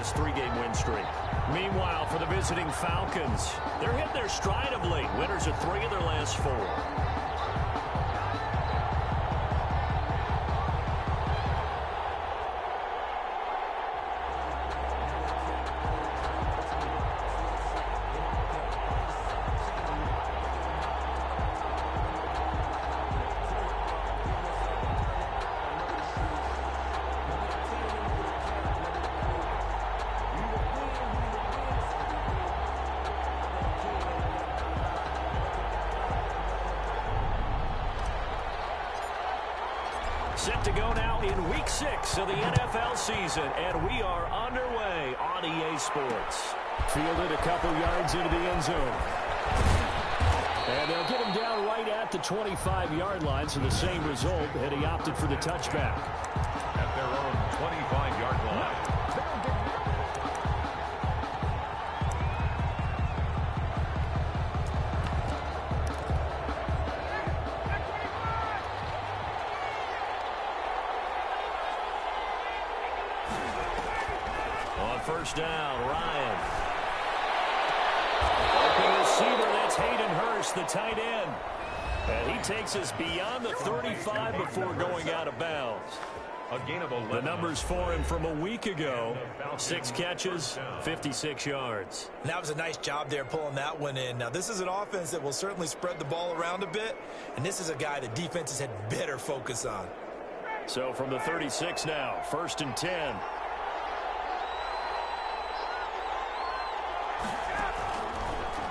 this 3-game win streak. Meanwhile, for the visiting Falcons, they're hitting their stride of late. Winners of 3 of their last 4. Set to go now in Week 6 of the NFL season, and we are underway on EA Sports. Fielded a couple yards into the end zone. And they'll get him down right at the 25-yard line, so the same result, and he opted for the touchback. At their own 25-yard line. First down, Ryan. Open receiver, that's Hayden Hurst, the tight end. And he takes us beyond the 35 before going out of bounds. A gain of 11. The numbers for him from a week ago, 6 catches, 56 yards. That was a nice job there pulling that one in. Now, this is an offense that will certainly spread the ball around a bit, and this is a guy that defenses had better focus on. So from the 36 now, 1st and 10.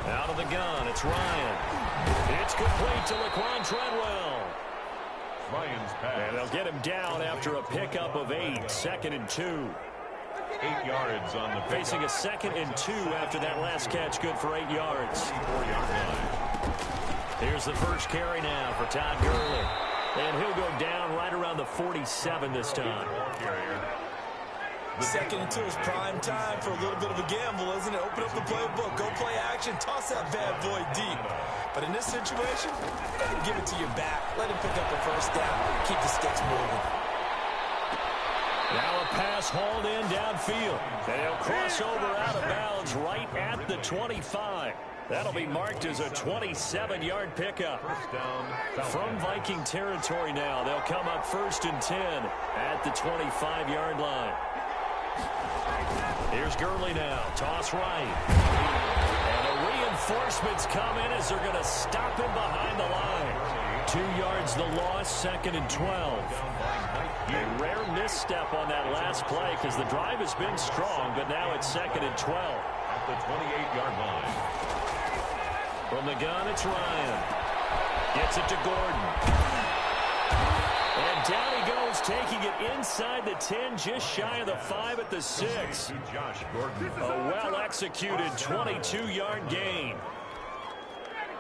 Out of the gun, it's Ryan. It's complete to Laquan Treadwell. Ryan's pass. And they'll get him down after a pickup of 8, 2nd and 2. 8 yards on the pickup. Facing a 2nd and 2 after that last catch, good for 8 yards. 4-yard line. Here's the first carry now for Todd Gurley. And he'll go down right around the 47 this time. The 2nd and 2 is prime time for a little bit of a gamble, isn't it? Open up the playbook, go play action, toss that bad boy deep. But in this situation, give it to your back. Let him pick up a first down. Keep the sticks moving. Now a pass hauled in downfield. They'll cross over out of bounds right at the 25. That'll be marked as a 27-yard pickup. First down. From Viking territory now, they'll come up 1st and 10 at the 25-yard line. Here's Gurley now. Toss right. And the reinforcements come in as they're going to stop him behind the line. 2 yards the loss, 2nd and 12. A rare misstep on that last play because the drive has been strong, but now it's 2nd and 12. At the 28-yard line. From the gun, it's Ryan. Gets it to Gordon. And down he goes, taking it inside the 10, just shy of the 5 at the 6. Josh Gordon. A well-executed 22-yard gain.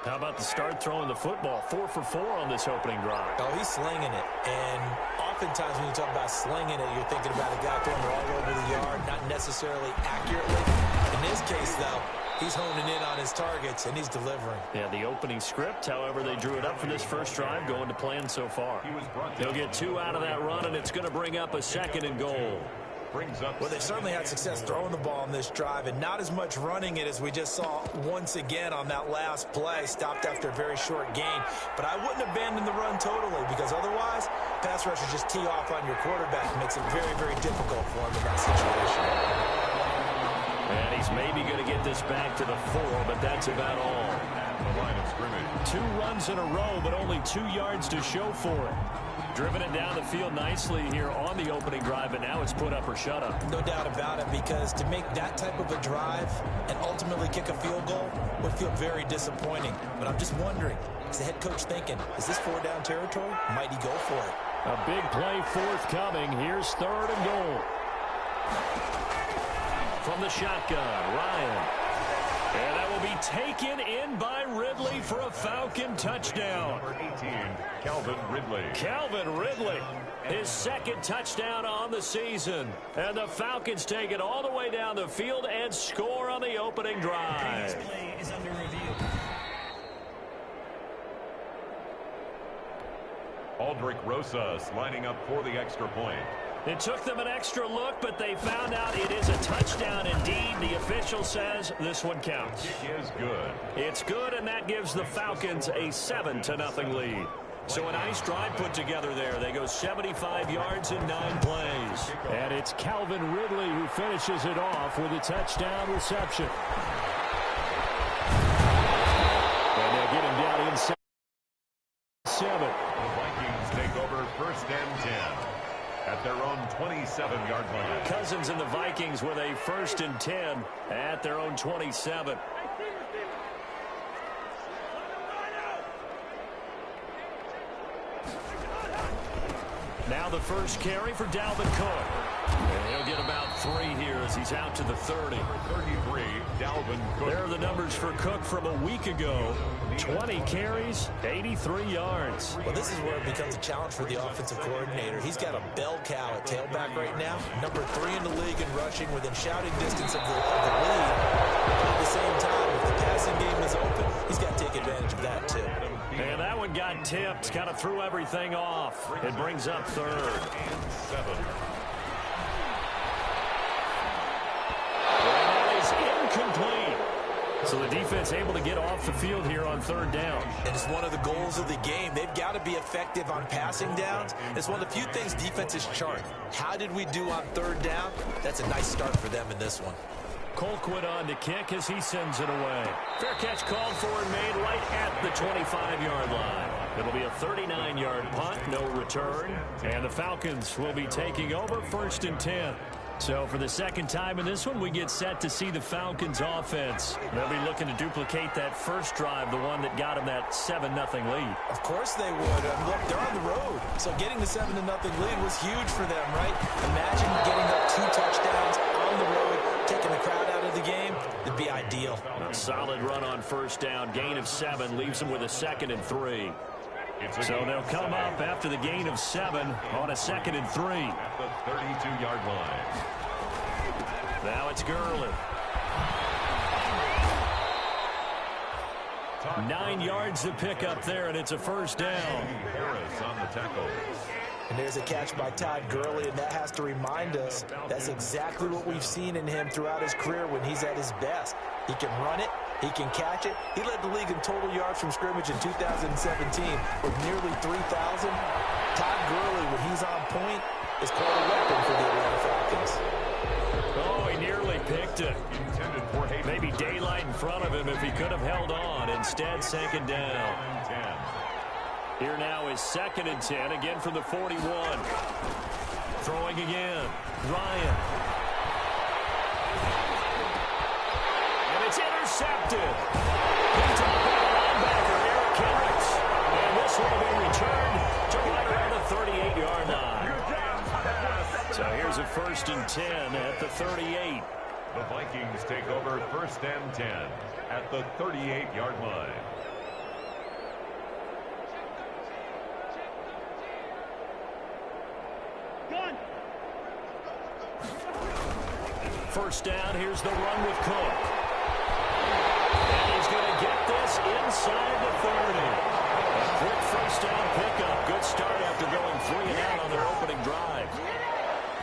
How about the start throwing the football? 4 for 4 on this opening drive. Oh, he's slinging it. And oftentimes when you talk about slinging it, you're thinking about a guy throwing it all over the yard, not necessarily accurately. In this case, though, he's honing in on his targets, and he's delivering. Yeah, the opening script, however, they drew it up for this first drive, going to plan so far. They'll get 2 out of that run, and it's going to bring up a 2nd and goal. Well, they certainly had success throwing the ball in this drive, and not as much running it as we just saw once again on that last play. Stopped after a very short gain. But I wouldn't abandon the run totally, because otherwise, pass rushers just tee off on your quarterback. It makes it very, very difficult for him in that situation. And he's maybe going to get this back to the 4, but that's about all. The line of scrimmage. 2 runs in a row, but only 2 yards to show for it. Driven it down the field nicely here on the opening drive, but now it's put up or shut up. No doubt about it, because to make that type of a drive and ultimately kick a field goal would feel very disappointing. But I'm just wondering, is the head coach thinking, is this 4-down territory? Might he go for it? A big play forthcoming. Here's 3rd and goal. From the shotgun, Ryan. And that will be taken in by Ridley for a Falcon touchdown. Number 18, Calvin Ridley. Calvin Ridley, his 2nd touchdown on the season. And the Falcons take it all the way down the field and score on the opening drive. This play is under review. Aldrick Rosas lining up for the extra point. It took them an extra look, but they found out it is a touchdown indeed. The official says this one counts. Kick is good. It's good, and that gives the Falcons a 7-0 lead. So a nice drive put together there. They go 75 yards in 9 plays. And it's Calvin Ridley who finishes it off with a touchdown reception. And they'll get him down inside 7. The Vikings take over 1st and 10 at their own 27-yard line. Cousins and the Vikings with a 1st and 10 at their own 27. Now the first carry for Dalvin Cook. And he'll get about 3 here as he's out to the 30. 33, Dalvin Cook. There are the numbers for Cook from a week ago. 20 carries, 83 yards. Well, this is where it becomes a challenge for the offensive coordinator. He's got a bell cow at tailback right now. Number 3 in the league in rushing within shouting distance of the lead. But at the same time, if the passing game is open, he's got to take advantage of that too. And that one got tipped, kind of threw everything off. It brings up 3rd. And 7. And that is incomplete. So the defense able to get off the field here on 3rd down. And it's one of the goals of the game. They've got to be effective on passing downs. It's one of the few things defenses chart. How did we do on 3rd down? That's a nice start for them in this one. Colquitt on to kick as he sends it away. Fair catch called for and made right at the 25-yard line. It'll be a 39-yard punt, no return. And the Falcons will be taking over 1st and 10. So for the second time in this one, we get set to see the Falcons offense. They'll be looking to duplicate that first drive, the one that got them that 7-0 lead. Of course they would. Look, they're on the road. So getting the 7-0 lead was huge for them, right? Imagine getting up 2 touchdowns on the road, taking the crowd out of the game. It'd be ideal. A solid run on 1st down. Gain of 7 leaves them with a 2nd and 3. So they'll come up after the gain of 7 on a 2nd and 3. At the 32-yard line. Now it's Gurley. 9 yards to pick up there, and it's a 1st down. Harris on the tackle. And there's a catch by Todd Gurley, and that has to remind us that's exactly what we've seen in him throughout his career when he's at his best. He can run it. He can catch it. He led the league in total yards from scrimmage in 2017 with nearly 3,000. Todd Gurley, when he's on point, is quite a weapon for the Atlanta Falcons. Oh, he nearly picked it. Intended for Hayden. Maybe daylight in front of him if he could have held on. Instead, second down. 10. Here now is 2nd and 10, again from the 41. Throwing again. Ryan. And it's intercepted. Picked up by the linebacker, Eric Kendricks. And this will be returned to right around the 38-yard line. So here's a 1st and 10 at the 38. The Vikings take over 1st and 10 at the 38-yard line. First down, here's the run with Cook. And he's going to get this inside the 30. A quick 1st down pickup. Good start after going 3 and out on their opening drive.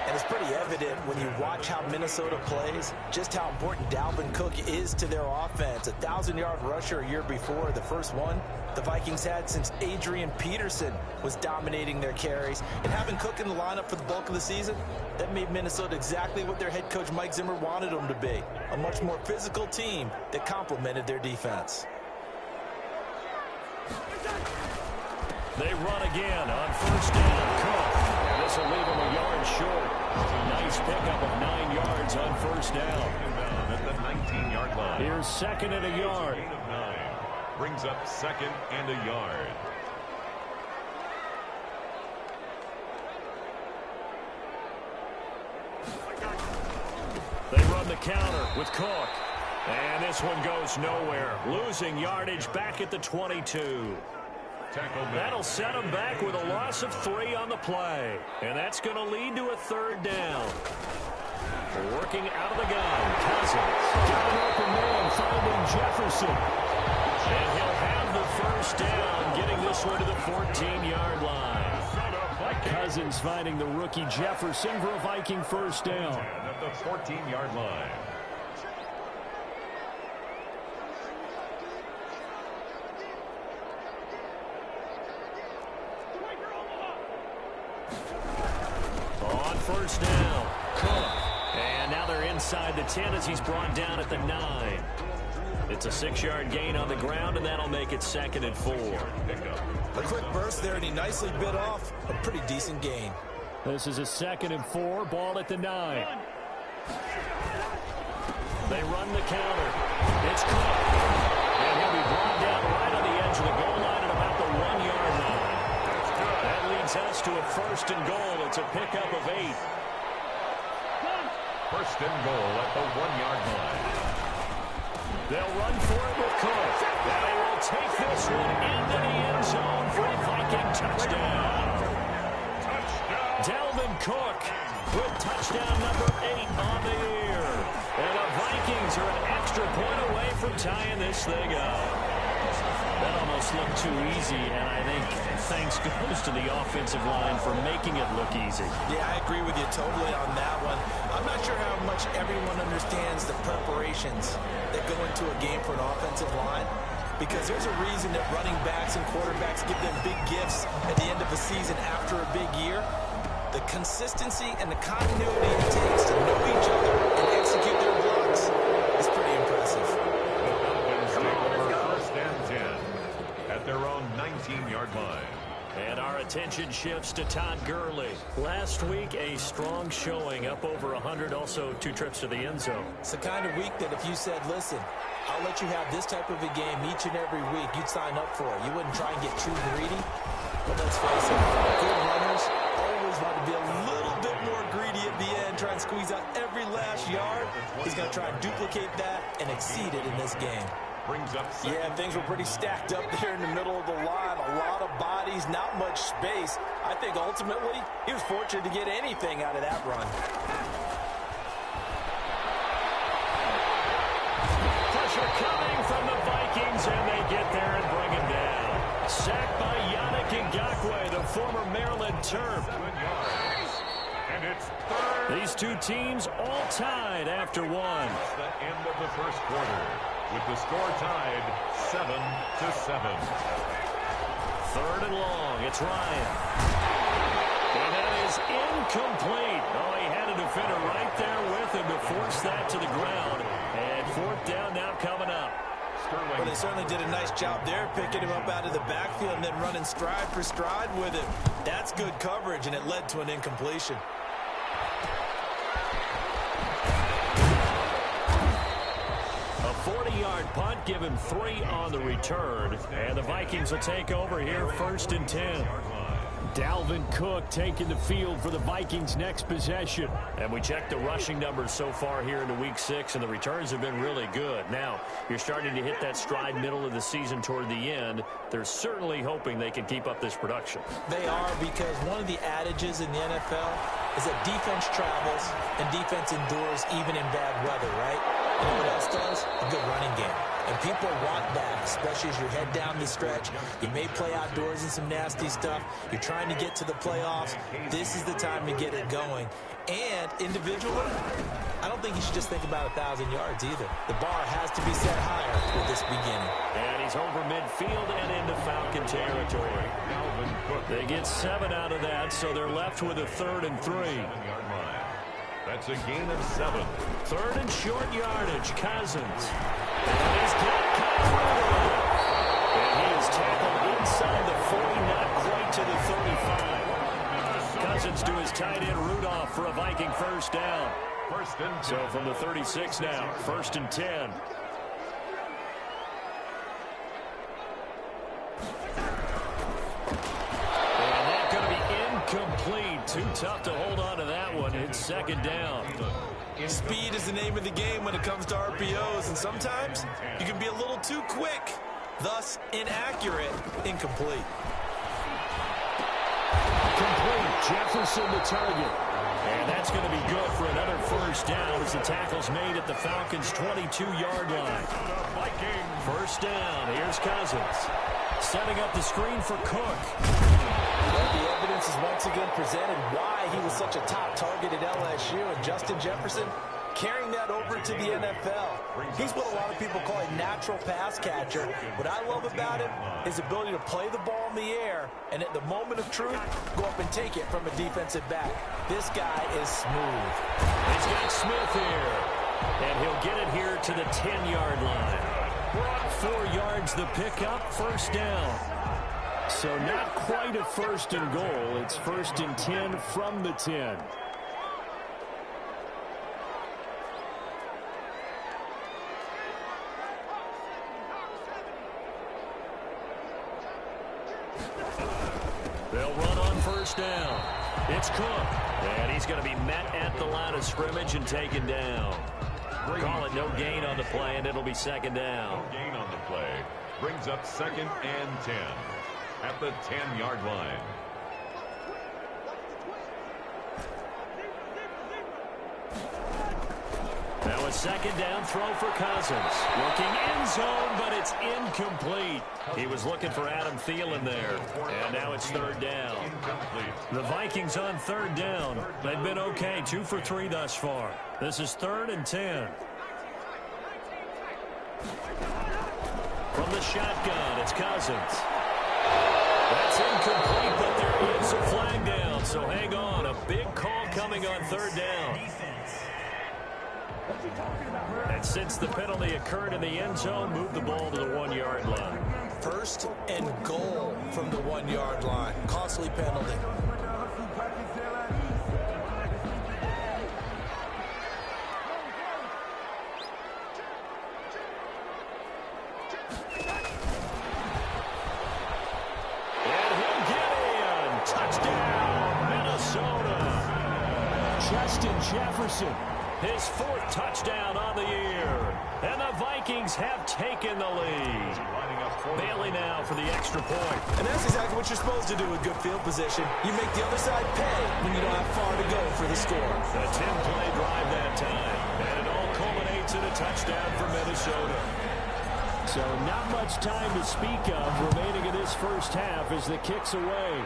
And it's pretty evident when you watch how Minnesota plays, just how important Dalvin Cook is to their offense. A 1,000-yard rusher a year before, the first one the Vikings had since Adrian Peterson was dominating their carries. And having Cook in the lineup for the bulk of the season, that made Minnesota exactly what their head coach Mike Zimmer wanted them to be. A much more physical team that complemented their defense. They run again on 1st down. Cook. And this will leave him a yard short. Nice pickup of 9 yards on 1st down. At the 19-yard line. Here's 2nd and a yard. Gain of 9. Brings up 2nd and a yard. They run the counter with Cook. And this one goes nowhere. Losing yardage back at the 22. That'll set them back with a loss of 3 on the play. And that's going to lead to a 3rd down. Working out of the gun. Cousins. Got an open man finding Jefferson. And he'll have the 1st down, getting this one to the 14-yard line. Cousins finding the rookie Jefferson for a Viking first down. At the 14-yard line. On first down, Cook. And now they're inside the 10 as he's brought down at the 9. It's a 6-yard gain on the ground, and that'll make it 2nd and 4. A quick burst there, and he nicely bit off a pretty decent gain. This is a 2nd and 4, ball at the 9. They run the counter. It's Cook. And he'll be brought down right on the edge of the goal line at about the 1-yard line. That leads us to a 1st and goal. It's a pickup of 8. 1st and goal at the 1-yard line. They'll run for it with Cook. And they will take this one into the end zone for a Viking touchdown. Dalvin Cook with touchdown number 8 on the year. And the Vikings are an extra point away from tying this thing up. That almost looked too easy, and I think thanks goes to the offensive line for making it look easy. Yeah, I agree with you totally on that one. I'm not sure how much everyone understands the preparations that go into a game for an offensive line, because there's a reason that running backs and quarterbacks give them big gifts at the end of a season after a big year. The consistency and the continuity it takes to know each other and execute their blocks is pretty impressive. The Falcons take over 1st and 10 at their own 19-yard line. And our attention shifts to Todd Gurley. Last week, a strong showing, up over 100, also 2 trips to the end zone. It's the kind of week that if you said, listen, I'll let you have this type of a game each and every week, you'd sign up for it. You wouldn't try and get too greedy. But let's face it, good runners always want to be a little bit more greedy at the end, try and squeeze out every last yard. He's going to try and duplicate that and exceed it in this game. Brings up yeah, things were pretty stacked up there in the middle of the line. A lot of bodies, not much space. I think ultimately he was fortunate to get anything out of that run. Pressure coming from the Vikings, and they get there and bring him down. Sacked by Yannick Ngakoue, the former Maryland Terp. And it's 3rd. These two teams all tied after 1. It's the end of the 1st quarter, with the score tied 7-7. 3rd and long. It's Ryan. And that is incomplete. Oh, he had a defender right there with him to force that to the ground. And 4th down now coming up. Well, they certainly did a nice job there, picking him up out of the backfield and then running stride for stride with him. That's good coverage, and it led to an incompletion. A 40-yard punt, give him 3 on the return. And the Vikings will take over here 1st and 10. Dalvin Cook taking the field for the Vikings' next possession. And we checked the rushing numbers so far here into Week 6, and the returns have been really good. Now, you're starting to hit that stride middle of the season toward the end. They're certainly hoping they can keep up this production. They are, because one of the adages in the NFL is that defense travels and defense endures even in bad weather, right? You know what else does? A good running game. And people want that, especially as you head down the stretch. You may play outdoors in some nasty stuff. You're trying to get to the playoffs. This is the time to get it going. And individually, I don't think you should just think about 1,000 yards either. The bar has to be set higher with this beginning. And he's over midfield and into Falcon territory. They get 7 out of that, so they're left with a 3rd and 3. That's a gain of 7. 3rd and short yardage, Cousins. And he's got Kyler. And he is tackled inside the 40, not quite to the 35. Cousins to his tight end Rudolph for a Viking first down. So from the 36 now, 1st and 10. And that's going to be incomplete. Too tough to hold on to that one. It's 2nd down. Speed is the name of the game when it comes to RPOs, and sometimes you can be a little too quick, thus inaccurate, incomplete. Complete. Jefferson the target. And that's going to be good for another first down as the tackle's made at the Falcons' 22-yard line. First down. Here's Cousins. Setting up the screen for Cook. Well, the evidence is once again presented why he was such a top target at LSU. And Justin Jefferson carrying that over to the NFL. He's what a lot of people call a natural pass catcher. What I love about him is his ability to play the ball in the air and at the moment of truth, go up and take it from a defensive back. This guy is smooth. He's got Smith here. And he'll get it here to the 10-yard line. 4 yards the pickup, first down. So not quite a first and goal. It's first and 10 from the 10. They'll run on first down. It's Cook. And he's going to be met at the line of scrimmage and taken down. Call it no gain on the play, and it'll be second down. No gain on the play. Brings up second and 10 at the 10-yard line. Now a second down throw for Cousins. Looking end zone, but it's incomplete. He was looking for Adam Thielen there. And now it's third down. The Vikings on third down. They've been okay, 2 for 3 thus far. This is third and 10. From the shotgun, it's Cousins. That's incomplete, but there is a flag down. So hang on, a big call coming on third down. And since the penalty occurred in the end zone, move the ball to the 1-yard line. First and goal from the 1-yard line. Costly penalty. And he'll get in. Touchdown, Minnesota. Justin Jefferson. His 4th touchdown on the year. And the Vikings have taken the lead. Bailey now for the extra point. And that's exactly what you're supposed to do with good field position. You make the other side pay when you don't have far to go for the score. A 10-play drive that time. And it all culminates in a touchdown for Minnesota. So not much time to speak of remaining in this first half as the kick's away.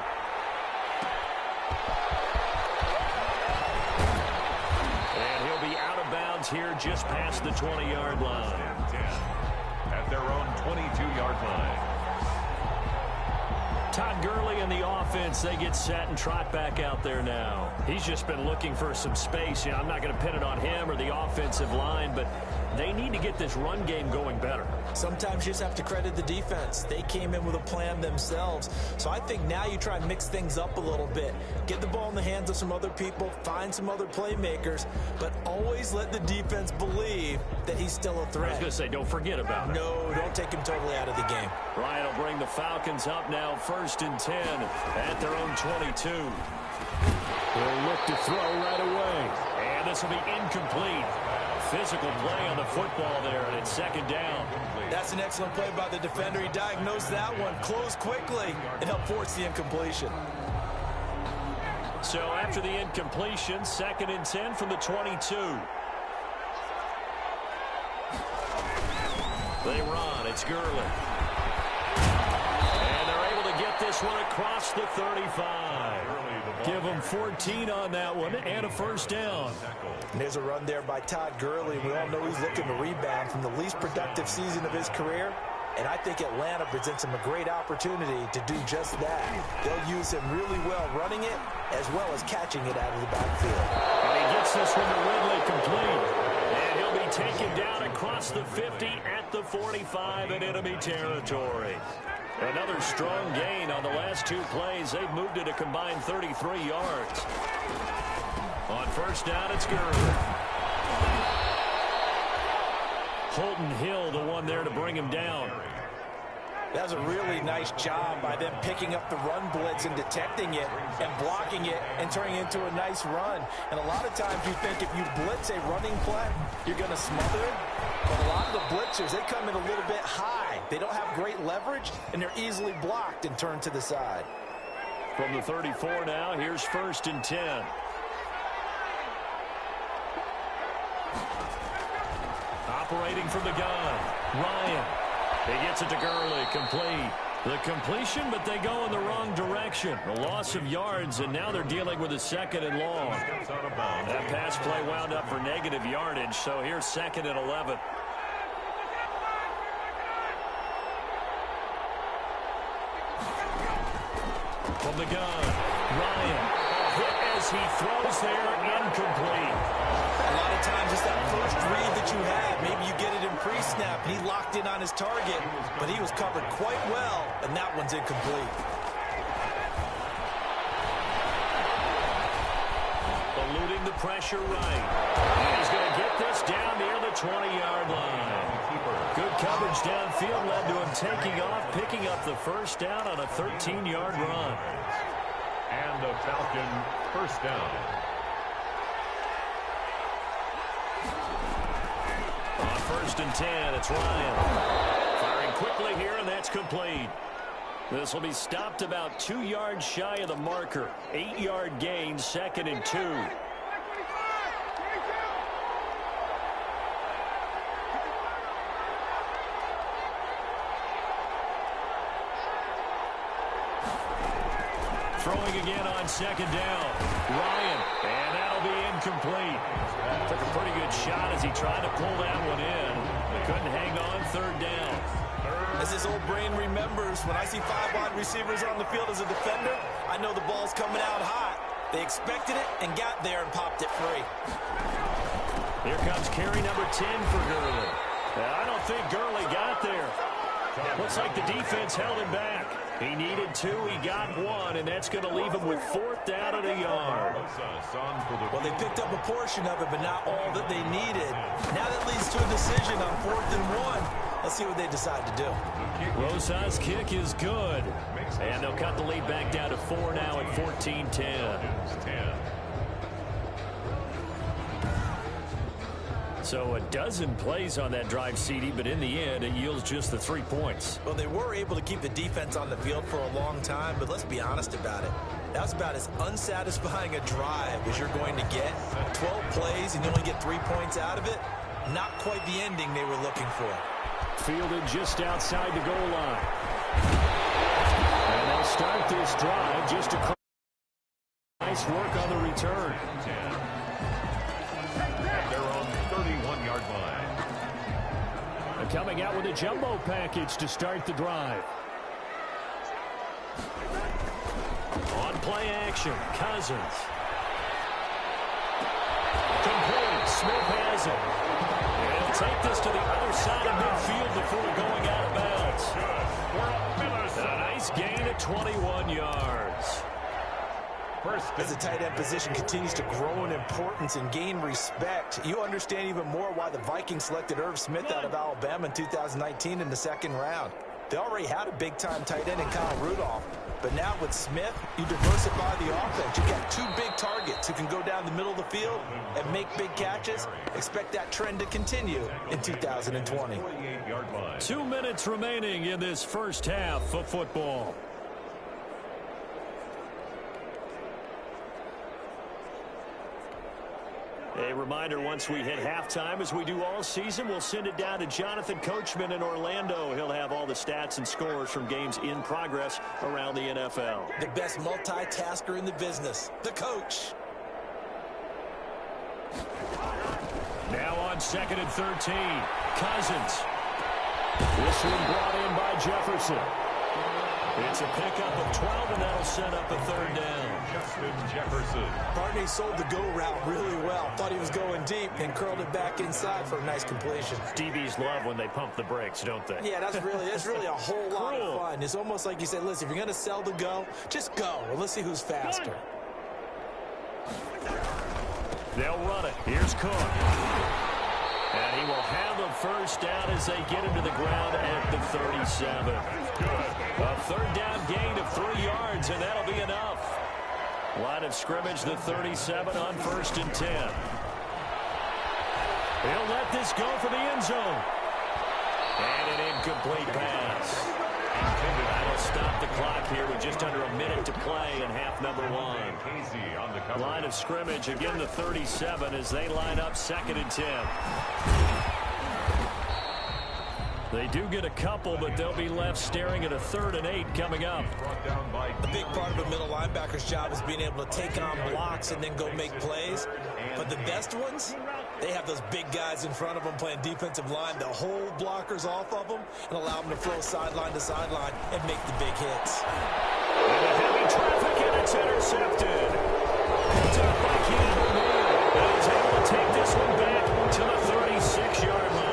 Here just past the 20-yard line. At their own 22-yard line. Todd Gurley and the offense, they get set and trot back out there now. He's just been looking for some space. I'm not going to pin it on him or the offensive line, but they need to get this run game going better. Sometimes you just have to credit the defense. They came in with a plan themselves. So I think now you try and mix things up a little bit. Get the ball in the hands of some other people, find some other playmakers, but always let the defense believe that he's still a threat. I was going to say, don't forget about it. No, don't take him totally out of the game. Ryan will bring the Falcons up now, first and 10 at their own 22. They'll look to throw right away. And this will be incomplete. Physical play on the football there, and it's second down. That's an excellent play by the defender. He diagnosed that one, closed quickly, and helped force the incompletion. So after the incompletion, second and 10 from the 22. They run. It's Gurley. And they're able to get this one across the 35. Give them 14 on that one and a first down. And there's a run there by Todd Gurley. We all know he's looking to rebound from the least productive season of his career. And I think Atlanta presents him a great opportunity to do just that. They'll use him really well running it as well as catching it out of the backfield. And he gets this one to Ridley complete. And he'll be taken down across the 50 at the 45 in enemy territory. Another strong gain on the last 2 plays. They've moved it a combined 33 yards. On first down, it's Gurley. Holton Hill, the one there to bring him down. That was a really nice job by them picking up the run blitz and detecting it and blocking it and turning it into a nice run. And a lot of times you think if you blitz a running play, you're going to smother it. But a lot of the blitzers, they come in a little bit high. They don't have great leverage, and they're easily blocked and turned to the side. From the 34 now, here's first and 10. Operating from the gun, Ryan. He gets it to Gurley, complete. The completion, but they go in the wrong direction. A loss of yards, and now they're dealing with a second and long. That pass play wound up for negative yardage, so here's 2nd and 11. From the gun, Ryan. Hit as he throws there, incomplete. A lot of times it's that first read that you have. Maybe you get it in pre-snap, and he locked in on his target, but he was covered quite well, and that one's incomplete. Eluding the pressure right. And he's going to get this down near the 20-yard line. Good coverage downfield led to him taking off, picking up the first down on a 13-yard run. And the Falcon first down. On 1st and 10, it's Ryan. Firing quickly here, and that's complete. This will be stopped about 2 yards shy of the marker. 8-yard gain, 2nd and 2. Throwing again on 2nd down. Ryan, and that'll be incomplete. Took a pretty good shot as he tried to pull that one in. They couldn't hang on 3rd down. As his old brain remembers, when I see 5 wide receivers on the field as a defender, I know the ball's coming out hot. They expected it and got there and popped it free. Here comes carry number 10 for Gurley. I don't think Gurley got there. Looks like the defense held him back. He needed 2, he got 1, and that's going to leave him with 4th down and a yard. Well, they picked up a portion of it, but not all that they needed. Now that leads to a decision on 4th and 1. Let's see what they decide to do. Rosa's kick is good. And they'll cut the lead back down to 4 now at 14-10. So a dozen plays on that drive, CD, but in the end, it yields just the 3 points. Well, they were able to keep the defense on the field for a long time, but let's be honest about it. That was about as unsatisfying a drive as you're going to get. 12 plays and you only get 3 points out of it. Not quite the ending they were looking for. Fielded just outside the goal line. And they'll start this drive just across. Nice work on the return. At their own 31-yard line. And coming out with a jumbo package to start the drive. On play action, Cousins. Complete. Smith has it. And he'll take this to the other side of midfield before going out of bounds. A nice gain of 21 yards. As the tight end position continues to grow in importance and gain respect, you understand even more why the Vikings selected Irv Smith out of Alabama in 2019 in the 2nd round. They already had a big-time tight end in Kyle Rudolph, but now with Smith, you diversify the offense. You got 2 big targets who can go down the middle of the field and make big catches. Expect that trend to continue in 2020. 2 minutes remaining in this first half of football. A reminder, once we hit halftime, as we do all season, we'll send it down to Jonathan Coachman in Orlando. He'll have all the stats and scores from games in progress around the NFL. The best multitasker in the business, the coach. Now on 2nd and 13, Cousins. This one brought in by Jefferson. It's a pickup of 12, and that'll set up a 3rd down. Justin Jefferson. Barney sold the go route really well. Thought he was going deep and curled it back inside for a nice completion. DBs love when they pump the brakes, don't they? Yeah, that's really a whole lot of fun. It's almost like you said, listen, if you're going to sell the go, just go. And let's see who's faster. They'll run it. Here's Cook. And he will have the first down as they get him to the ground at the 37. A 3rd down gain of 3 yards, and that'll be enough. Line of scrimmage, the 37 on 1st and 10. He'll let this go for the end zone. And an incomplete pass. That'll stop the clock here with just under a minute to play in half number 1. Line of scrimmage, again the 37 as they line up 2nd and 10. They do get a couple, but they'll be left staring at a 3rd and 8 coming up. A big part of a middle linebacker's job is being able to take on blocks and then go make plays. But the best ones, they have those big guys in front of them playing defensive line to hold blockers off of them and allow them to flow sideline to sideline and make the big hits. And a heavy traffic, and it's intercepted. Picked up by Keenan O'Neal. And he's able to take this one back to the 36-yard line.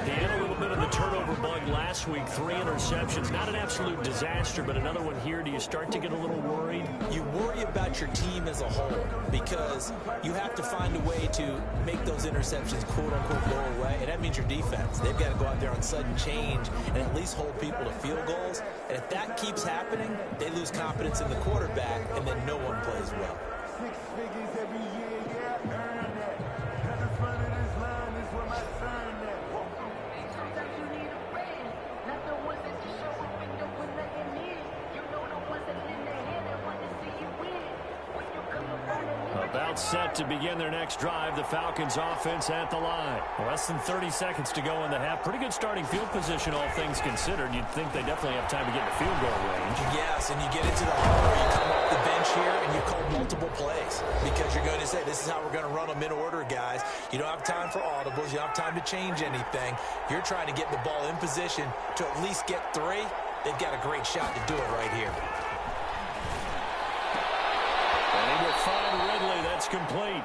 He had a little bit of the turnover bug last week. 3 interceptions. Not an absolute disaster, but another one here. Do you start to get a little worried? You worry about your team as a whole because you have to find a way to make those interceptions quote-unquote go away, and that means your defense. They've got to go out there on sudden change and at least hold people to field goals. And if that keeps happening, they lose confidence in the quarterback, and then no one plays well. 6 figures every year, yeah, earn that. At the front of this line is where my son at. Sometimes you need a friend, not the ones that just show up and don't put nothing in. You know the ones that lend their hand and want to see you win. When you come around and About set to begin their next drive, the Falcons offense at the line. Less than 30 seconds to go in the half. Pretty good starting field position, all things considered. You'd think they definitely have time to get in the field goal range. Yes, and you get into the huddle, you come off the bench here, and you call multiple plays because you're going to say, this is how we're going to run them in order, guys. You don't have time for audibles. You don't have time to change anything. You're trying to get the ball in position to at least get 3. They've got a great shot to do it right here. And he will find Ridley. That's complete.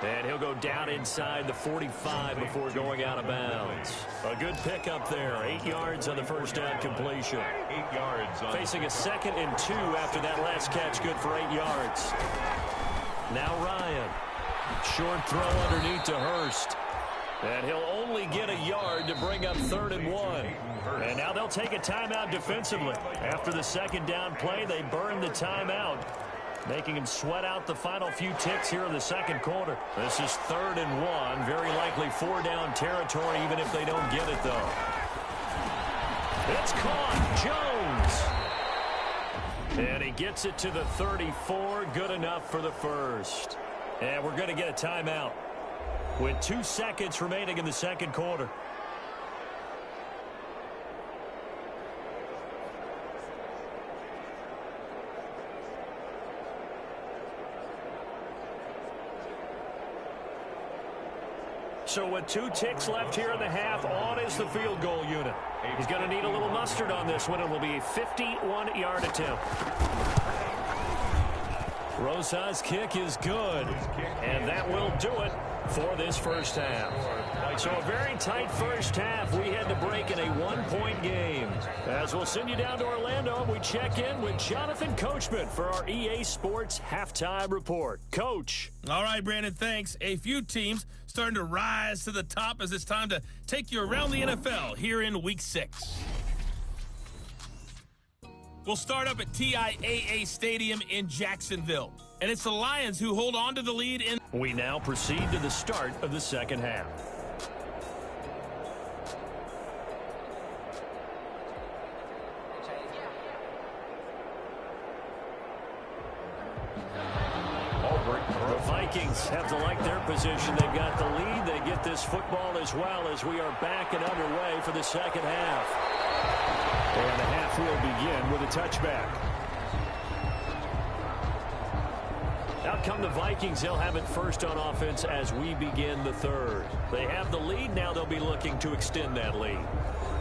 And he'll go down inside the 45 before going out of bounds. A good pickup there. 8 yards on the first down completion. 8 yards. Facing a 2nd and 2 after that last catch. Good for 8 yards. Now Ryan. Short throw underneath to Hurst. And he'll only get a yard to bring up 3rd and 1. And now they'll take a timeout defensively. After the second down play, they burn the timeout, making him sweat out the final few ticks here in the second quarter. This is 3rd and 1. Very likely 4-down territory, even if they don't get it, though. It's caught. Jones. And he gets it to the 34. Good enough for the first. And we're going to get a timeout with 2 seconds remaining in the second quarter. So with 2 ticks left here in the half, on is the field goal unit. He's going to need a little mustard on this one. It will be a 51-yard attempt. Rosa's kick is good, and that will do it for this first half. So a very tight first half. We had to break in a 1-point game. As we'll send you down to Orlando, we check in with Jonathan Coachman for our EA Sports Halftime Report. Coach. All right, Brandon, thanks. A few teams starting to rise to the top as it's time to take you around the NFL here in Week 6. We'll start up at TIAA Stadium in Jacksonville. And it's the Lions who hold on to the lead in. We now proceed to the start of the second half. The Vikings have to like their position. They've got the lead. They get this football as well as we are back and underway for the second half. And the half will begin with a touchback. Out come the Vikings. They'll have it first on offense as we begin the third. They have the lead. Now they'll be looking to extend that lead.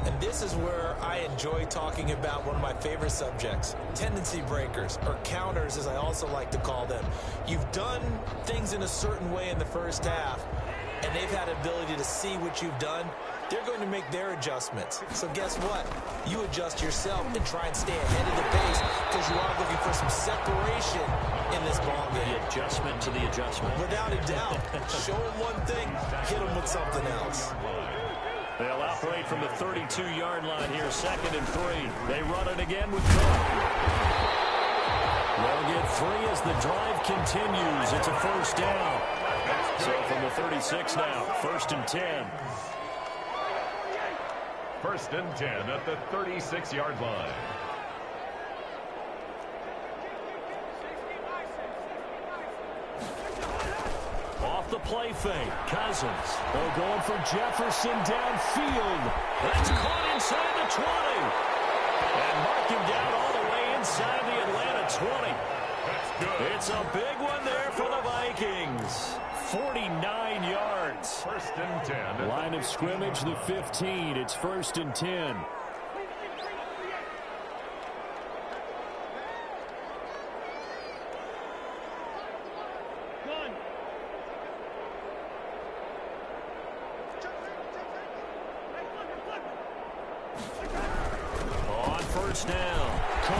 And this is where I enjoy talking about one of my favorite subjects, tendency breakers, or counters as I also like to call them. You've done things in a certain way in the first half, and they've had ability to see what you've done. They're going to make their adjustments. So guess what? You adjust yourself and try and stay ahead of the pace because you are looking for some separation in this ball game. The adjustment to the adjustment. Without a doubt. Show them one thing, hit them with something else. They'll operate from the 32-yard line here, 2nd and 3. They run it again with Cook. They'll get 3 as the drive continues. It's a first down. So from the 36 now, 1st and 10. 1st and 10 at the 36-yard line. off the play fake. Cousins. They're going for Jefferson downfield. That's caught inside the 20. And mark him down all the way inside the Atlanta 20. That's good. It's a big one there for the Vikings. 49 yards. First and 10. Line of scrimmage, the 15. It's first and 10. On first down, Cook.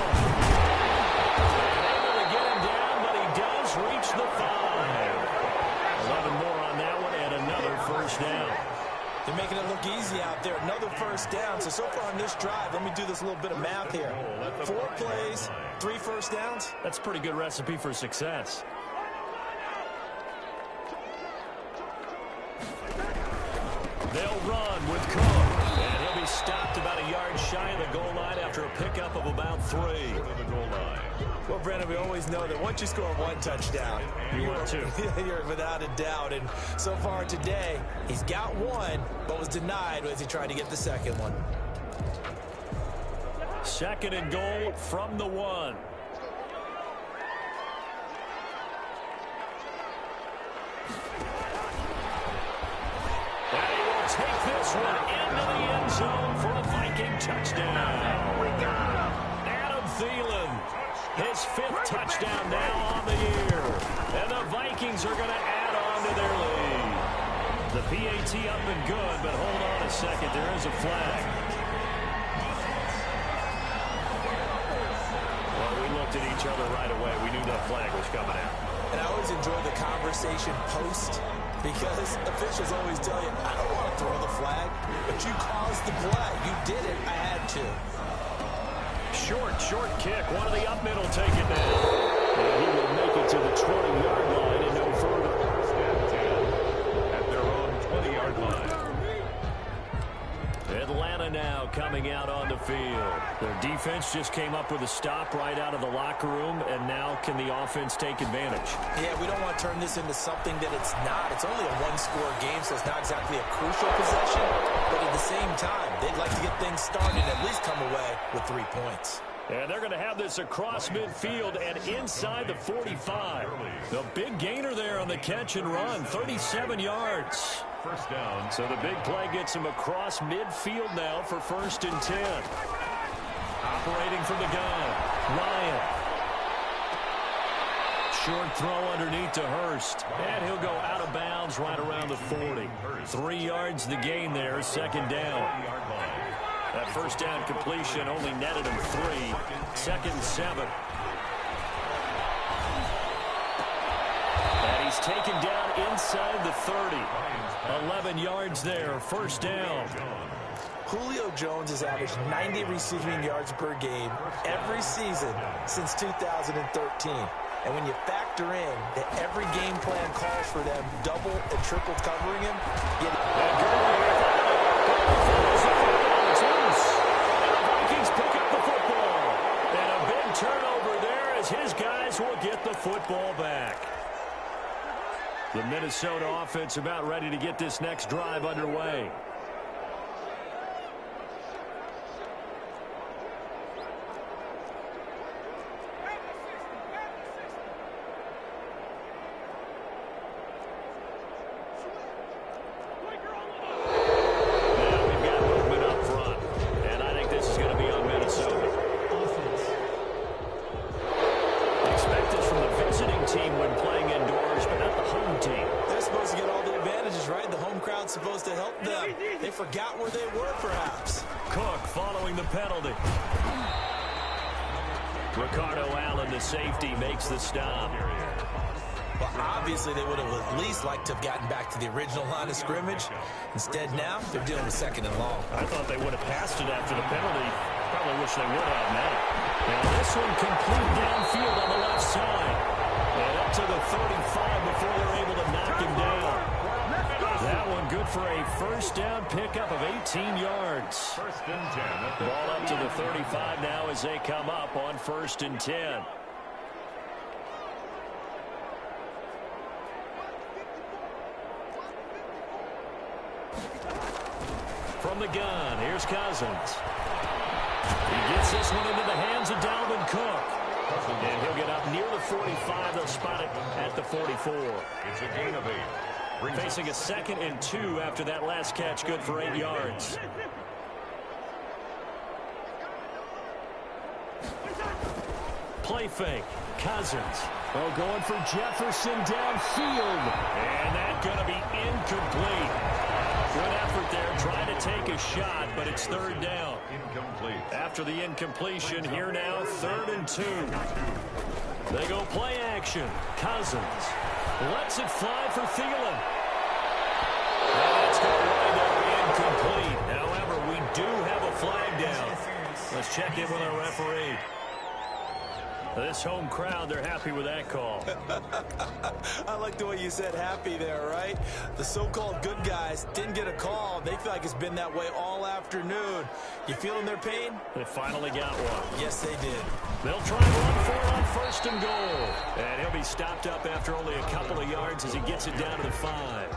Able to get him down, but he does reach the 5. 11 more on that one, and another first down. They're making it look easy out there. Another first down. So far on this drive, let me do this little bit of math here. 4 plays, 3 first downs. That's a pretty good recipe for success. They'll run with Cook. And he'll be stopped about a yard shy of the goal line after a pickup of about 3. To the goal line. Well, Brandon, we always know that once you score 1 touchdown, You will too. you're without a doubt. And so far today, he's got 1, but was denied as he tried to get the second one. Second and goal from the 1. And he will take this one into the end zone for a Viking touchdown. We got him. Adam Thielen, his 5th touchdown now on the year. And the Vikings are going to add on to their lead. The PAT up and good, but hold on a second. There is a flag. Well, we looked at each other right away. We knew that flag was coming out. And I always enjoy the conversation post because officials always tell you, I don't want to throw the flag, but you caused the play. You did it. I had to. Short kick. One of the up middle take it down. And he will make it to the 20-yard line and no further. First and 10 at their own 20-yard line. Atlanta now coming out on the field. Their defense just came up with a stop right out of the locker room, and now can the offense take advantage? Yeah, we don't want to turn this into something that it's not. It's only a 1-score game, so it's not exactly a crucial possession. But at the same time, they'd like to get things started and at least come away with 3 points. And they're going to have this across midfield and inside the 45. The big gainer there on the catch and run, 37 yards. First down. So the big play gets him across midfield now for first and 10. Operating from the gun, Ryan. Short throw underneath to Hurst. And he'll go out of bounds right around the 40. 3 yards the gain there, second down. That first down completion only netted him 3. Second and 7. And he's taken down inside the 30. 11 yards there, first down. Julio Jones has averaged 90 receiving yards per game every season since 2013. And when you factor in that every game plan calls for them double and triple covering him, you Vikings pick up the football. And a big turnover there as his guys will get the football back. The Minnesota offense about ready to get this next drive underway. supposed to help them. They forgot where they were, perhaps. Cook following the penalty. Ricardo Allen, the safety, makes the stop. Well, obviously, they would have at least liked to have gotten back to the original line of scrimmage. Instead, now, they're dealing with second and long. I thought they would have passed it after the penalty. Probably wish they would have now. Now, this one complete downfield on the left side. And up to the 35 before they're able to knock him down. That one good for a first down pickup of 18 yards. First and 10. Ball up to the 35 now as they come up on first and 10. From the gun, here's Cousins. He gets this one into the hands of Dalvin Cook. And he'll get up near the 45. They'll spot it at the 44. It's a gain of 8. Facing a 2nd and 2 after that last catch, good for 8 yards. Play fake. Cousins. Oh, going for Jefferson downfield. And that's going to be incomplete. Good effort there, trying to take a shot, but it's 3rd down. Incomplete. After the incompletion, here now, 3rd and 2. They go play action. Cousins lets it fly for Thielen. And it's going to wind up incomplete. However, we do have a flag down. Let's check in with our referee. This home crowd, they're happy with that call. I like the way you said happy there, right? The so-called good guys didn't get a call. They feel like it's been that way all afternoon. You feeling their pain? They finally got one. Yes, they did. They'll try run for it on 1st and goal. And he'll be stopped up after only a couple of yards as he gets it down to the 5.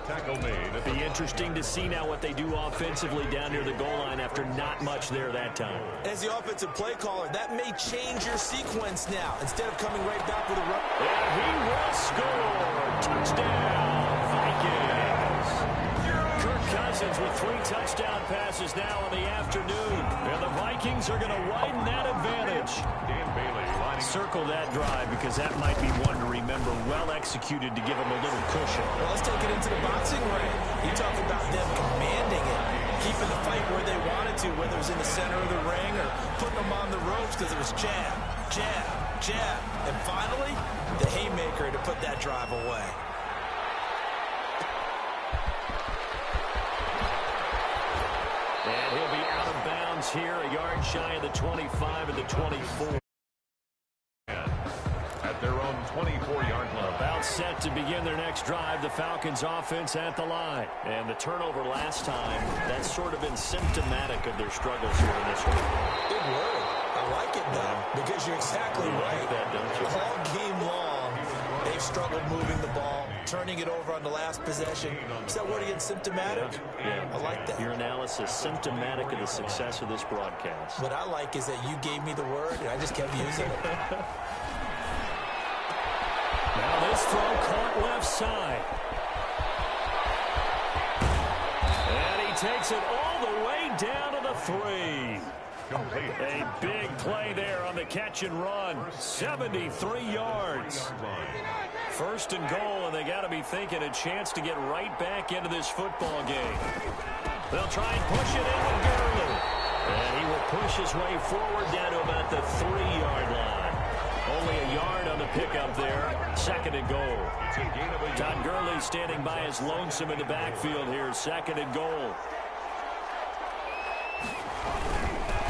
Tackle made. It'll be interesting to see now what they do offensively down near the goal line after not much there that time. As the offensive play caller, that may change your sequence now. Instead of coming right back with a run. And he will score. Touchdown, Vikings. Kirk Cousins with 3 touchdown passes now in the afternoon. And the Vikings are going to widen that advantage. Dan Bailey lining. Circle that drive because that might be one to remember. Well executed to give him a little cushion. Well, let's take it into the boxing ring. You talk about them commanding it, keeping the fight where they wanted to, whether it was in the center of the ring or putting them on the ropes because it was jab, jab, jab. And finally, the haymaker to put that drive away. And he'll be out of bounds here, a yard shy of the 25 and the 24. At their own 24-yard line. About set to begin their next drive, the Falcons offense at the line. And the turnover last time, that's sort of been symptomatic of their struggles here in this one. Good word. I like it, though, because you're exactly right. Like that, don't you? All game long, they've struggled moving the ball, turning it over on the last possession. Is that word again, symptomatic? Yeah. I like that. Your analysis, symptomatic of the success of this broadcast. What I like is that you gave me the word, and I just kept using it. Now this throw caught left side. And he takes it all the way down to the 3. Complete. A big play there on the catch and run. 73 yards. 1st and goal, and they got to be thinking a chance to get right back into this football game. They'll try and push it in with Gurley. And he will push his way forward down to about the 3-yard line. Only a yard on the pickup there. 2nd and goal. Todd Gurley standing by as lonesome in the backfield here. 2nd and goal.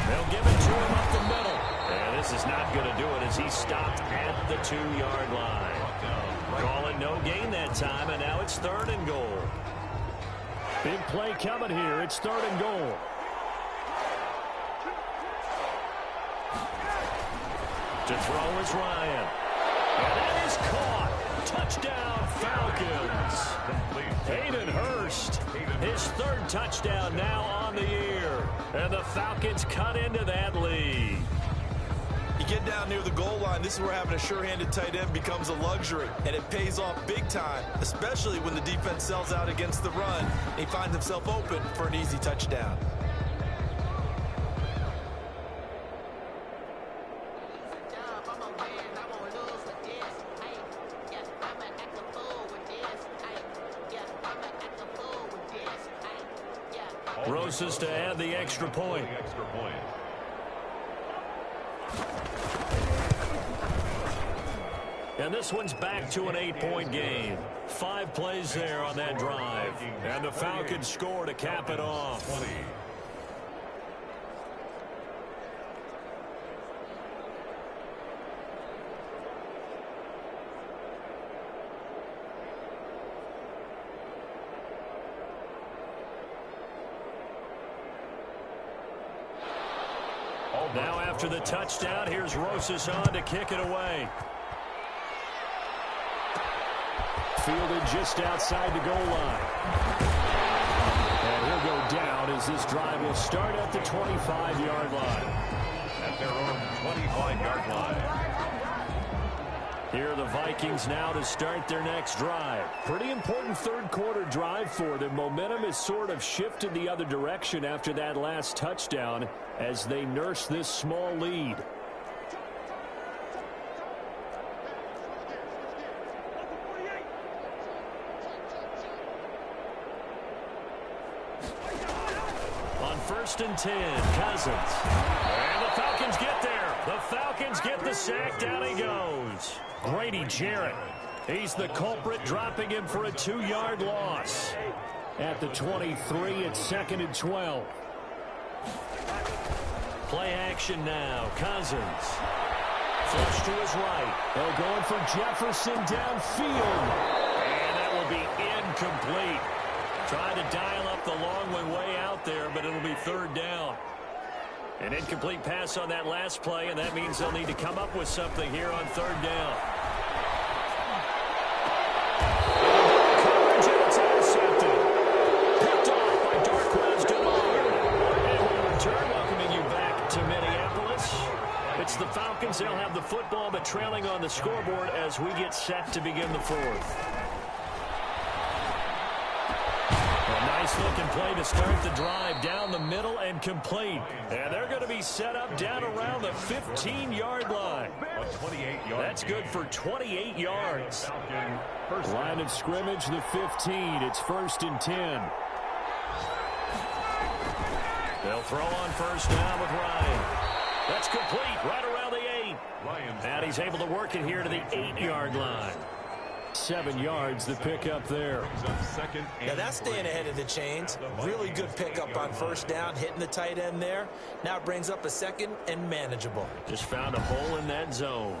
They'll give it to him up the middle. And this is not going to do it as he stopped at the 2-yard line. Calling no gain that time, and now it's 3rd and goal. Big play coming here. It's 3rd and goal. To throw is Ryan. And that is caught. Touchdown, Falcons. Hayden Hurst, his 3rd touchdown now on the year. And the Falcons cut into that lead. You get down near the goal line, this is where having a sure-handed tight end becomes a luxury, and it pays off big time, especially when the defense sells out against the run, and he finds himself open for an easy touchdown. Rosas to add the extra point. And this one's back to an 8-point game. 5 plays there on that drive. And the Falcons score to cap it off. Now after the touchdown, here's Rosas on to kick it away. Fielded just outside the goal line. And he'll go down as this drive will start at the 25-yard line. At their own 25-yard line. Here are the Vikings now to start their next drive. Pretty important third-quarter drive for them. Momentum has sort of shifted the other direction after that last touchdown as they nurse this small lead. On 1st and 10, Cousins. And the Falcons get there. The Falcons get the sack. Down he goes. Grady Jarrett. He's the culprit, dropping him for a 2-yard loss. At the 23, it's 2nd and 12. Play action now. Cousins. Flush to his right. They're going for Jefferson downfield. And that will be incomplete. Trying to dial up the long one way out there, but it'll be 3rd down. An incomplete pass on that last play, and that means they'll need to come up with something here on 3rd down. Coverage, and it's intercepted. Picked off by Darquez Dennard. And we return, welcoming you back to Minneapolis. It's the Falcons. They'll have the football, but trailing on the scoreboard as we get set to begin the 4th. Nice looking play to start the drive down the middle and complete. And they're going to be set up down around the 15-yard line. That's good for 28 yards. Line of scrimmage, the 15. It's 1st and 10. They'll throw on 1st down with Ryan. That's complete right around the 8. And he's able to work it here to the 8-yard line. 7 yards, the pickup there. Now that's staying ahead of the chains. Really good pickup on 1st down, hitting the tight end there. Now it brings up a 2nd and manageable. Just found a hole in that zone.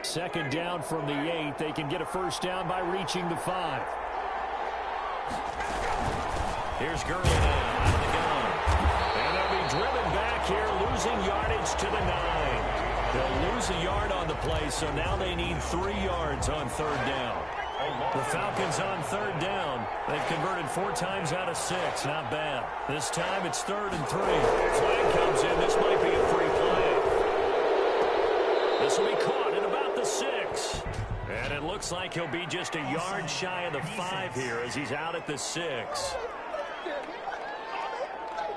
2nd down from the 8. They can get a 1st down by reaching the 5. Here's Gurley now out of the gun. And they'll be driven back here, losing yardage to the 9. They'll lose a yard on the play, so now they need 3 yards on 3rd down. The Falcons on 3rd down. They've converted 4 times out of 6. Not bad. This time it's 3rd and 3. Flag comes in. This might be a free play. This will be caught at about the 6. And it looks like he'll be just a yard shy of the 5 here as he's out at the 6.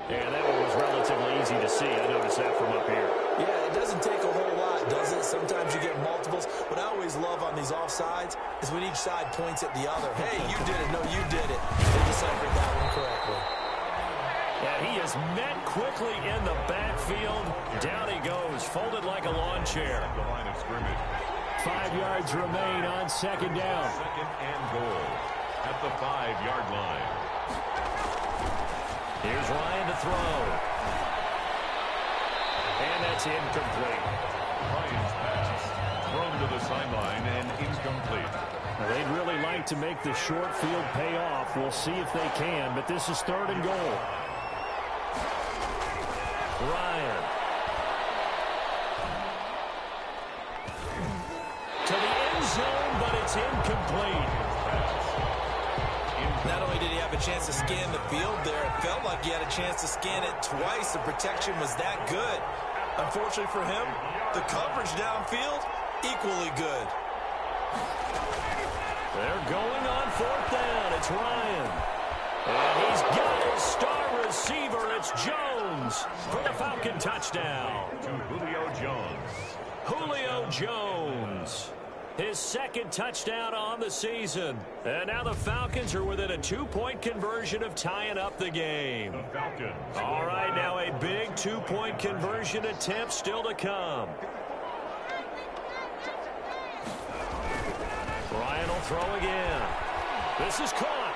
And that one was relatively easy to see. I noticed that from up here. Yeah, it doesn't take a whole lot, does it? Sometimes you get multiples. What I always love on these offsides is when each side points at the other. Hey, you did it. No, you did it. They deciphered that one correctly. Yeah, he is met quickly in the backfield. Down he goes, folded like a lawn chair. The line of scrimmage. 5 yards remain on 2nd down. 2nd and goal at the 5-yard line. Here's Ryan to throw. And that's incomplete. Ryan's pass thrown to the sideline and incomplete. Now, they'd really like to make the short field pay off. We'll see if they can, but this is 3rd and goal. Ryan. To the end zone, but it's incomplete. Not only did he have a chance to scan the field there, it felt like he had a chance to scan it twice. The protection was that good. Unfortunately for him, the coverage downfield, equally good. They're going on 4th down. It's Ryan. And he's got his star receiver. It's Jones for the Falcon touchdown. To Julio Jones. Julio Jones. His 2nd touchdown on the season. And now the Falcons are within a 2-point conversion of tying up the game. The Falcons. All right, now a big 2-point conversion attempt still to come. Ryan will throw again. This is caught.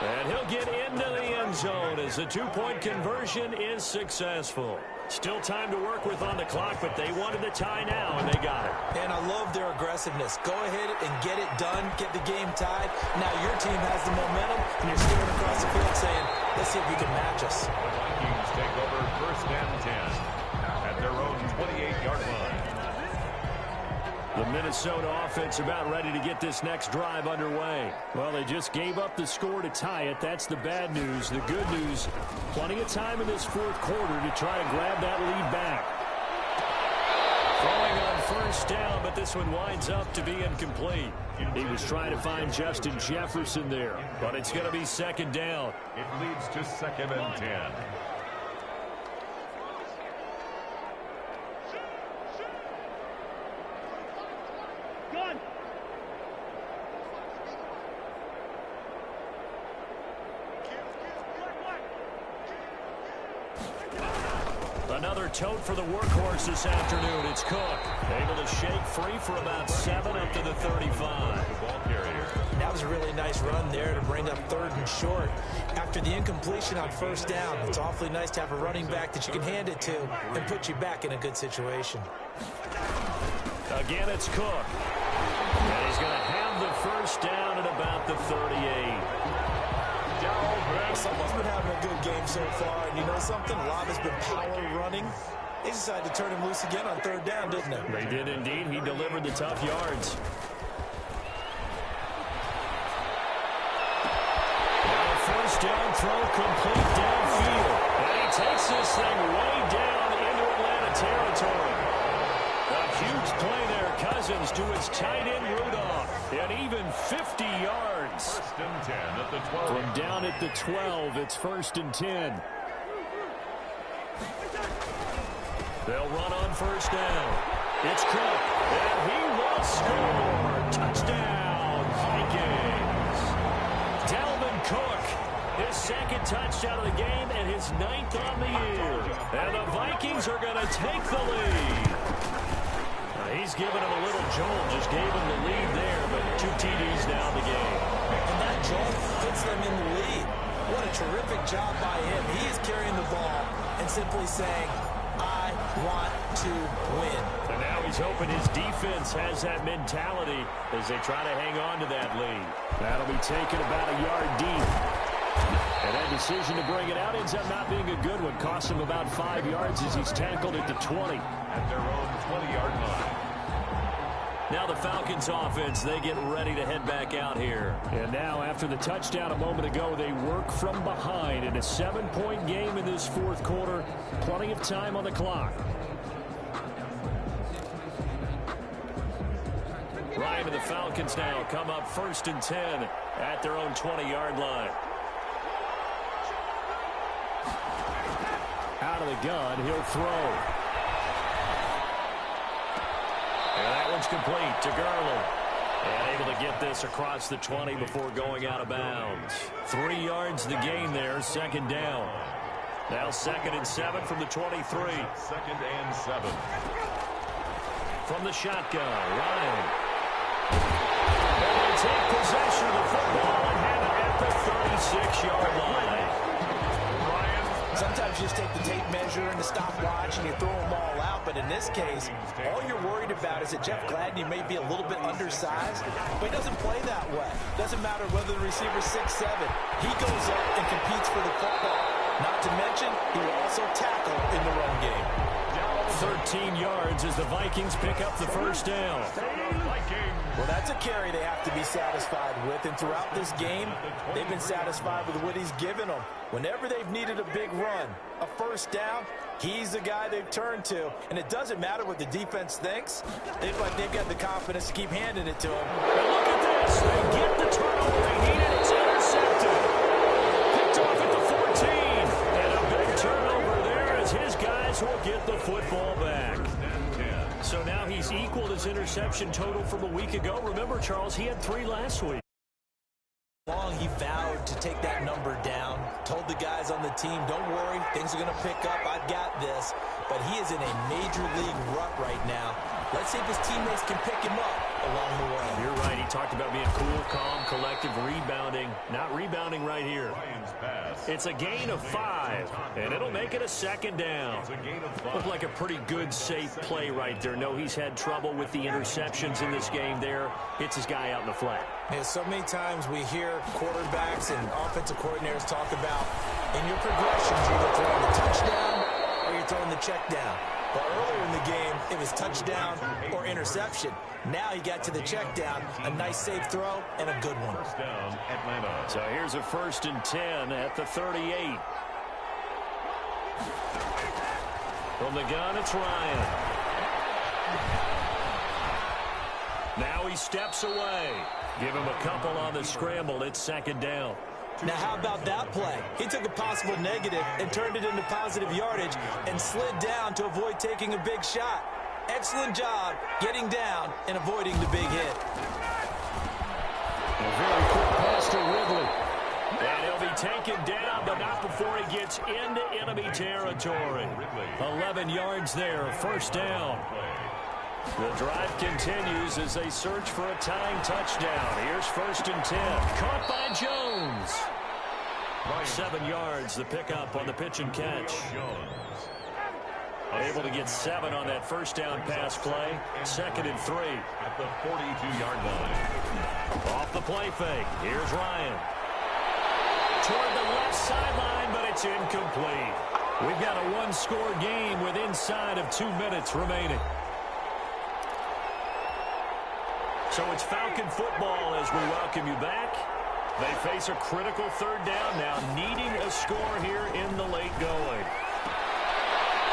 And he'll get into the end zone as the 2-point conversion is successful. Still time to work with on the clock, but they wanted the tie now, and they got it. And I love their aggressiveness. Go ahead and get it done, get the game tied. Now your team has the momentum, and you're staring across the field saying, let's see if you can match us. The Vikings take over 1st and 10 at their own 28-yard line. The Minnesota offense about ready to get this next drive underway. Well, they just gave up the score to tie it. That's the bad news. The good news, plenty of time in this fourth quarter to try to grab that lead back. Throwing on first down, but this one winds up to be incomplete. He was trying to find Justin Jefferson there, but it's going to be second down. It leads to 2nd and 10. Another tote for the workhorse this afternoon. It's Cook. Able to shake free for about 7 up to the 35. Ball carrier. That was a really nice run there to bring up 3rd and short. After the incompletion on first down, it's awfully nice to have a running back that you can hand it to and put you back in a good situation. Again, it's Cook. And he's going to have the first down at about the 38. Someone's been having a good game so far, and you know something? A lot has been power running. They decided to turn him loose again on 3rd down, didn't they? They did indeed. He delivered the tough yards. Now a first down throw complete downfield. And he takes this thing way down into Atlanta territory. A huge play there. Cousins to his tight end Rudolph. And even 50 yards. 1st and 10 at the 12. From down at the 12, it's 1st and 10. They'll run on first down. It's Cook, and he will score. Touchdown, Vikings. Dalvin Cook, his 2nd touchdown of the game and his 9th on the year. And the Vikings are going to take the lead. He's given him a little jolt, just gave him the lead there, but 2 TDs now in the game. And that jolt puts them in the lead. What a terrific job by him. He is carrying the ball and simply saying, I want to win. And now he's hoping his defense has that mentality as they try to hang on to that lead. That'll be taken about a yard deep. And that decision to bring it out ends up not being a good one. Cost him about 5 yards as he's tackled at the 20. At their own 20-yard line. Now the Falcons offense, they get ready to head back out here. And now after the touchdown a moment ago, they work from behind in a 7-point game in this fourth quarter. Plenty of time on the clock. Ryan and the Falcons now come up 1st and 10 at their own 20-yard line. Out of the gun, he'll throw. And that one's complete to Garland. And able to get this across the 20 before going out of bounds. 3 yards the gain there, 2nd down. Now 2nd and 7 from the 23. 2nd and 7. From the shotgun, Ryan. And they take possession of the football and have it at the 36-yard line. Sometimes you just take the tape measure and the stopwatch and you throw them all out. But in this case, all you're worried about is that Jeff Gladney may be a little bit undersized, but he doesn't play that way. Doesn't matter whether the receiver's 6'7". He goes up and competes for the football. Not to mention, he will also tackle in the run game. 13 yards as the Vikings pick up the first down. Well, that's a carry they have to be satisfied with, and throughout this game, they've been satisfied with what he's given them. Whenever they've needed a big run, a first down, he's the guy they've turned to, and it doesn't matter what the defense thinks. They look like they've got the confidence to keep handing it to him. And look at this. They get the turnover they needed. It's intercepted. Picked off at the 14. And a big turnover there as his guys will get the football back. So now he's equaled his interception total from a week ago. Remember, Charles, he had 3 last week. He vowed to take that number down, told the guys on the team, don't worry, things are going to pick up, I've got this. But he is in a major league rut right now. Let's see if his teammates can pick him up along the way. You're right, he talked about being cool, calm, collective, rebounding. Not rebounding right here. It's a gain of 5, and it'll make it a 2nd down. Looked like a pretty good, safe play right there. No, he's had trouble with the interceptions in this game there. Hits his guy out in the flat. Yeah, so many times we hear quarterbacks and offensive coordinators talk about in your progressions, you're either throwing the touchdown or you're throwing the check down. But earlier in the game, it was touchdown or interception. Now he got to the check down, a nice safe throw, and a good one. First down, Atlanta. So here's a 1st and 10 at the 38. From the gun, it's Ryan. Now he steps away. Give him a couple on the scramble. It's 2nd down. Now, how about that play? He took a possible negative and turned it into positive yardage and slid down to avoid taking a big shot. Excellent job getting down and avoiding the big hit. A very quick pass to Ridley. And he'll be taken down, but not before he gets into enemy territory. 11 yards there, 1st down. The drive continues as they search for a tying touchdown. Here's 1st and 10. Caught by Jones. 7 yards, the pickup on the pitch and catch. Able to get 7 on that 1st down pass play. 2nd and 3. At the 42-yard line. Off the play fake. Here's Ryan. Toward the left sideline, but it's incomplete. We've got a one-score game with inside of 2 minutes remaining. So it's Falcon football as we welcome you back. They face a critical 3rd down now, needing a score here in the late going.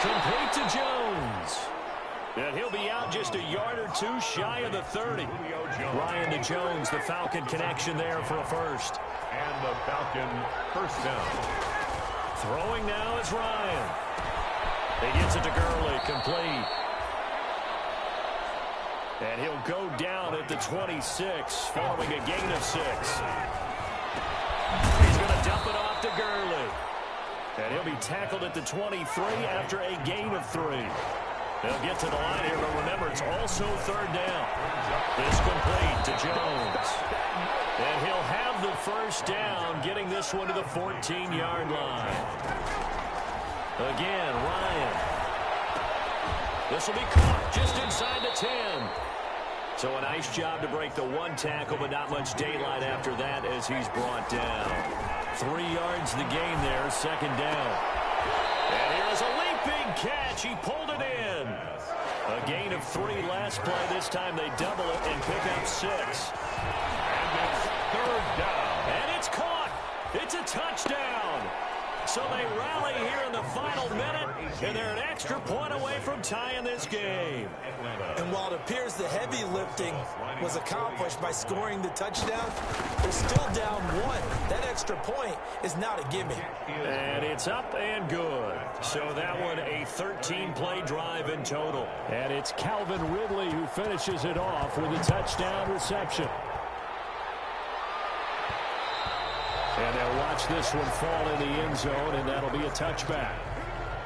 Complete to Jones. And he'll be out just a yard or 2 shy of the 30. Ryan to Jones, the Falcon connection there for a 1st. And the Falcon 1st down. Throwing now is Ryan. He gets it to Gurley, complete. And he'll go down at the 26, following a gain of 6. He's going to dump it off to Gurley. And he'll be tackled at the 23 after a gain of 3. They'll get to the line here, but remember, it's also 3rd down. This complete to Jones. And he'll have the 1st down, getting this one to the 14-yard line. Again, Ryan. This will be caught just inside the 10. So a nice job to break the 1 tackle, but not much daylight after that as he's brought down. 3 yards the gain there, 2nd down. And here's a leaping catch. He pulled it in. A gain of 3 last play. This time they double it and pick up 6. And it's 3rd down. And it's caught. It's a touchdown. So they rally here in the final minute, and they're an extra point away from tying this game. And while it appears the heavy lifting was accomplished by scoring the touchdown, they're still down 1. That extra point is not a gimme. And it's up and good. So that one a 13-play drive in total. And it's Calvin Ridley who finishes it off with a touchdown reception. And they'll watch this one fall in the end zone, and that'll be a touchback.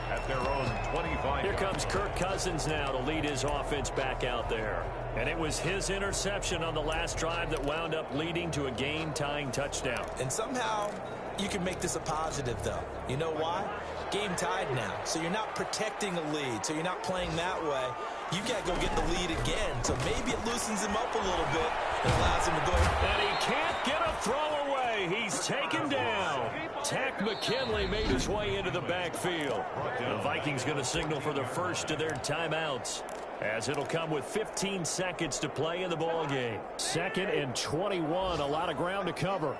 At their own 25. Here comes Kirk Cousins now to lead his offense back out there. And it was his interception on the last drive that wound up leading to a game-tying touchdown. And somehow you can make this a positive, though. You know why? Game tied now, so you're not protecting a lead, so you're not playing that way. You've got to go get the lead again, so maybe it loosens him up a little bit and allows him to go. And he can't get a throw away. He's taken down. Tack McKinley made his way into the backfield. The Vikings going to signal for the first of their timeouts, as it'll come with 15 seconds to play in the ball game. 2nd and 21, a lot of ground to cover.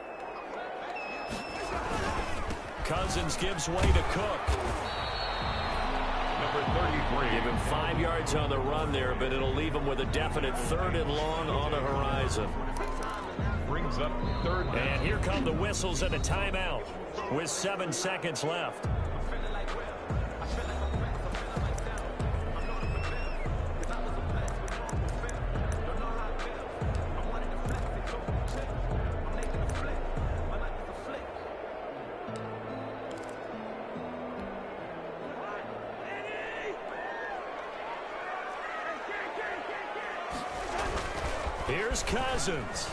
Cousins gives way to Cook. Number 33. Give him 5 yards on the run there, but it'll leave him with a definite 3rd and long on the horizon. Brings up 3rd down. And here come the whistles and a timeout with 7 seconds left. Here's Cousins.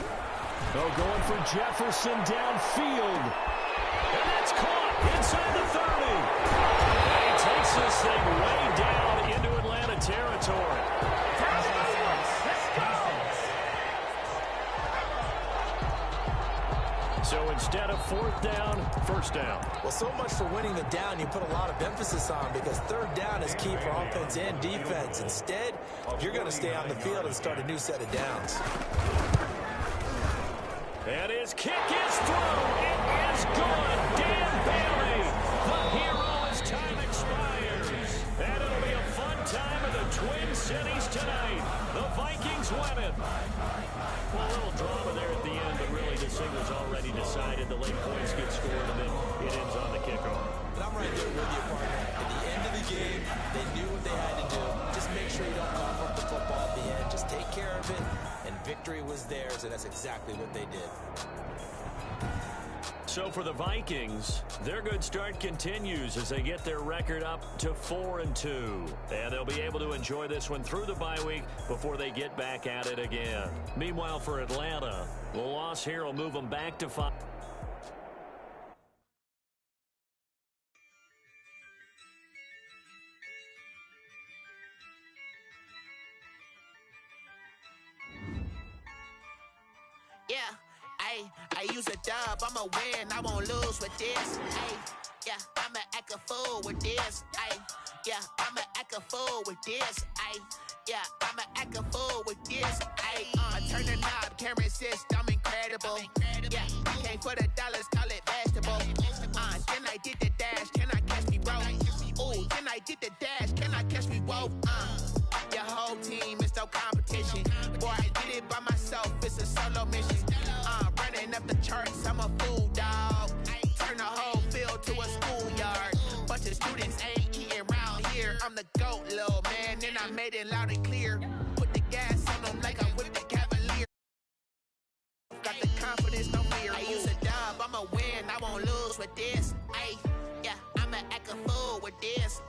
Oh, going for Jefferson downfield. And that's caught inside the 30. And he takes this thing way down into Atlanta territory. So instead of fourth down, first down. Well, so much for winning the down you put a lot of emphasis on, because third down is key for offense and defense. Instead, you're going to stay on the field and start a new set of downs. And his kick is through. It is good. Dan Bailey, the hero as time expires. And it'll be a fun time in the Twin Cities tonight. The Vikings win it. Well, a little drama there at the end, but really this thing was already decided. The late points get scored, and then it ends on the kickoff. But I'm right there with you, partner. At the end of the game, they knew what they had to do. Just make sure you don't cough up the football at the end. Just take care of it, and victory was theirs, and that's exactly what they did. So for the Vikings, their good start continues as they get their record up to 4-2. And they'll be able to enjoy this one through the bye week before they get back at it again. Meanwhile, for Atlanta, the loss here will move them back to 5. Yeah, I use a dub, I'ma win, I won't lose with this. Yeah, I'ma act a fool with this. Yeah, I'ma act a fool with this. Yeah, I'ma act a fool with this. Turn the knob, camera assist, I'm incredible. Yeah, came for the dollars, call it vegetable. Then I did the dash, can I catch me, bro? Ooh, then I did the dash, can I catch me, whoa? Your whole team is no competition. Boy, I did it by myself, it's a solo mission. Running up the charts, I'm a fool, dog. Turn the whole field to a schoolyard. Bunch of students ain't eating round here. I'm the GOAT, little man, and I made it loud and clear. Put the gas on them like I'm with the Cavalier. Got the confidence, no fear. I use a dub, I'ma win, I won't lose with this. Yeah, I'ma act a fool with this.